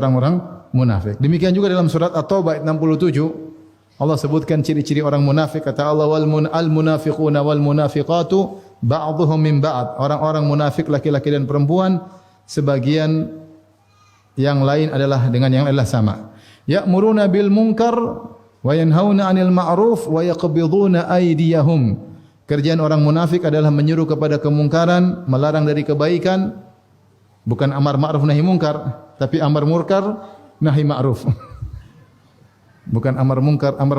orang-orang munafik. Demikian juga dalam surat At-Taubah ayat 67 Allah sebutkan ciri-ciri orang munafik. Kata Allah, al-munafiquna wal munafiqatu ba'dhuhum min ba'd. Orang-orang munafik laki-laki dan perempuan sebagian yang lain adalah dengan yang lain adalah sama. Ya'muruna bil munkar wa yanhauna 'anil ma'ruf wa yaqbiduna aydiyahum. Kerjaan orang munafik adalah menyuruh kepada kemungkaran, melarang dari kebaikan. Bukan amar ma'ruf nahi munkar, tapi amar munkar nahi ma'ruf. Bukan amar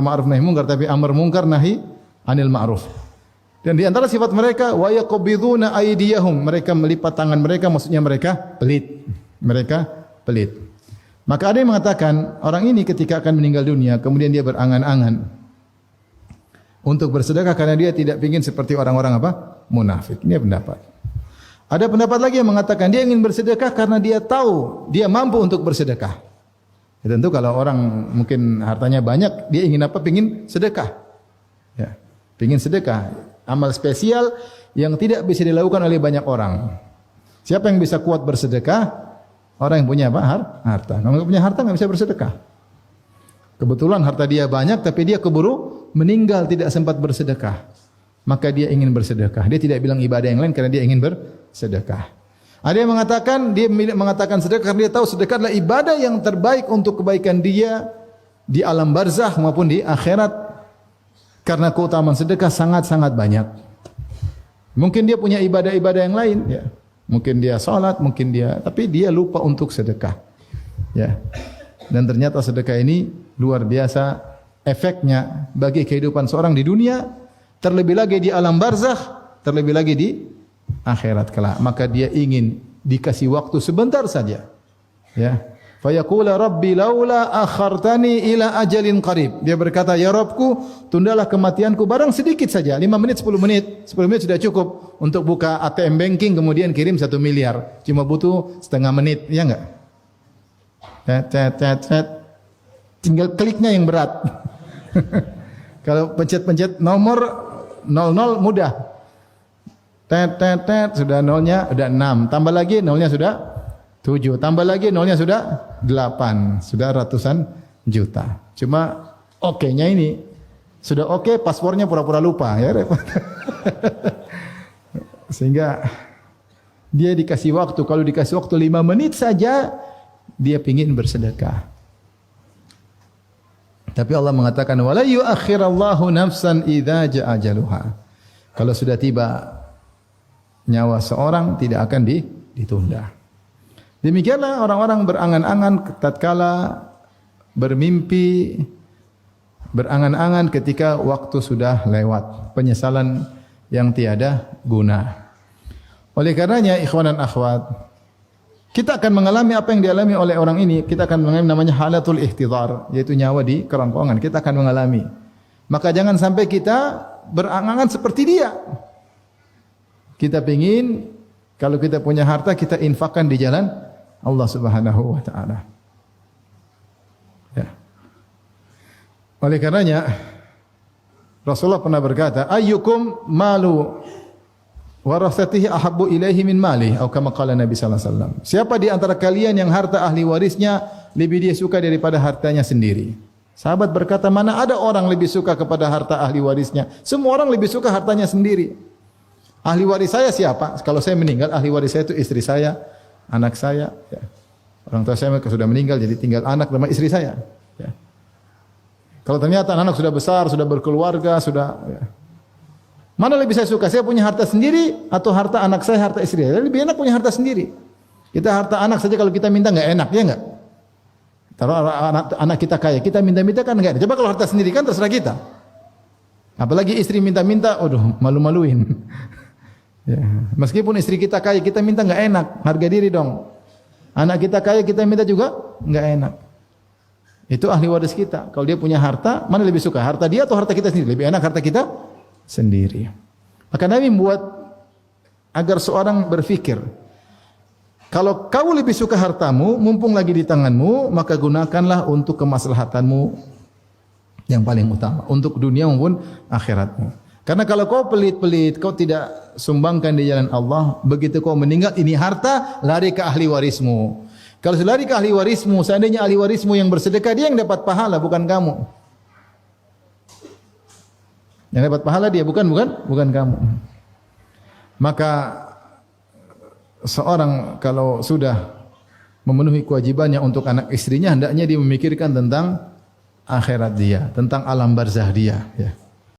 ma'ruf nahi munkar, tapi amar munkar nahi anil ma'ruf. Dan di antara sifat mereka wa yaqbiduna aydiyahum, mereka melipat tangan mereka, maksudnya mereka pelit. Mereka pelit. Maka ada yang mengatakan orang ini ketika akan meninggal dunia kemudian dia berangan-angan untuk bersedekah karena dia tidak ingin seperti orang-orang apa? Munafik. Ini pendapat. Ada pendapat lagi yang mengatakan dia ingin bersedekah karena dia tahu dia mampu untuk bersedekah. Ya, tentu kalau orang mungkin hartanya banyak, dia ingin apa? Ingin sedekah. Ya, ingin sedekah. Amal spesial yang tidak bisa dilakukan oleh banyak orang. Siapa yang bisa kuat bersedekah? Orang yang punya apa? Harta. Kalau nggak punya harta nggak bisa bersedekah. Kebetulan harta dia banyak, tapi dia keburu meninggal tidak sempat bersedekah. Maka dia ingin bersedekah. Dia tidak bilang ibadah yang lain karena dia ingin bersedekah. Ada yang mengatakan sedekah karena dia tahu sedekah adalah ibadah yang terbaik untuk kebaikan dia di alam barzakh maupun di akhirat. Karena keutamaan sedekah sangat-sangat banyak. Mungkin dia punya ibadah-ibadah yang lain, ya. Mungkin dia salat, tapi dia lupa untuk sedekah. Ya. Dan ternyata sedekah ini luar biasa efeknya bagi kehidupan seorang di dunia, terlebih lagi di alam barzakh, terlebih lagi di akhirat kelak. Maka dia ingin dikasih waktu sebentar saja. Ya. Fa yaqula rabbi laula akhartani ila ajalin qarib. Dia berkata, ya Rabbku, tundalah kematianku barang sedikit saja, 5 menit, 10 menit. 10 menit sudah cukup untuk buka ATM banking kemudian kirim 1 miliar. Cuma butuh setengah menit, ya enggak? Tinggal kliknya yang berat. Kalau pencet-pencet nomor 00 mudah. Sudah nolnya udah 6, tambah lagi nolnya sudah 7, tambah lagi nolnya sudah 8, sudah ratusan juta. Cuma oke-nya ini sudah oke, paspornya pura-pura lupa, ya repot. Sehingga dia dikasih waktu, kalau dikasih waktu 5 menit saja dia pingin bersedekah. Tapi Allah mengatakan wala yu'akhirallahu nafsan idza jaa ajaluha. Kalau sudah tiba nyawa seorang tidak akan ditunda. Demikianlah orang-orang berangan-angan tatkala bermimpi, berangan-angan ketika waktu sudah lewat, penyesalan yang tiada guna. Oleh karenanya ikhwan dan akhwat, kita akan mengalami apa yang dialami oleh orang ini, kita akan mengalami namanya halatul ihtidhar, yaitu nyawa di kerongkongan, kita akan mengalami. Maka jangan sampai kita berangan-angan seperti dia. Kita ingin kalau kita punya harta kita infakkan di jalan Allah Subhanahu wa taala. Ya. Oleh karenanya Rasulullah pernah berkata, ayyukum malu warasatihi ahabbu ilaihi min mali, atau kama qala Nabi sallallahu alaihi wasallam. Siapa di antara kalian yang harta ahli warisnya lebih dia suka daripada hartanya sendiri? Sahabat berkata, mana ada orang lebih suka kepada harta ahli warisnya? Semua orang lebih suka hartanya sendiri. Ahli waris saya siapa? Kalau saya meninggal, ahli waris saya itu istri saya, anak saya. Ya. Orang tua saya sudah meninggal, jadi tinggal anak sama istri saya. Ya. Kalau ternyata anak sudah besar, sudah berkeluarga, sudah... Ya. Mana lebih saya suka? Saya punya harta sendiri atau harta anak saya, harta istri saya? Lebih enak punya harta sendiri. Kita harta anak saja kalau kita minta nggak enak, ya nggak? Kalau anak kita kaya, kita minta-minta kan nggak enak. Coba kalau harta sendiri kan terserah kita. Apalagi istri minta-minta, aduh malu-maluin. Ya. Meskipun istri kita kaya, kita minta nggak enak, harga diri dong. Anak kita kaya, kita minta juga nggak enak. Itu ahli waris kita. Kalau dia punya harta, mana lebih suka? Harta dia atau harta kita sendiri? Lebih enak harta kita sendiri. Maka Nabi membuat agar seorang berfikir, kalau kau lebih suka hartamu, mumpung lagi di tanganmu, maka gunakanlah untuk kemaslahatanmu yang paling utama, untuk dunia maupun akhiratmu. Karena kalau kau pelit-pelit, kau tidak sumbangkan di jalan Allah, begitu kau meninggal, ini harta lari ke ahli warismu. Kalau lari ke ahli warismu, seandainya ahli warismu yang bersedekah, dia yang dapat pahala, bukan kamu. Yang dapat pahala dia, bukan kamu. Maka seorang kalau sudah memenuhi kewajibannya untuk anak istrinya, hendaknya dia memikirkan tentang akhirat dia, tentang alam barzah dia. Ya.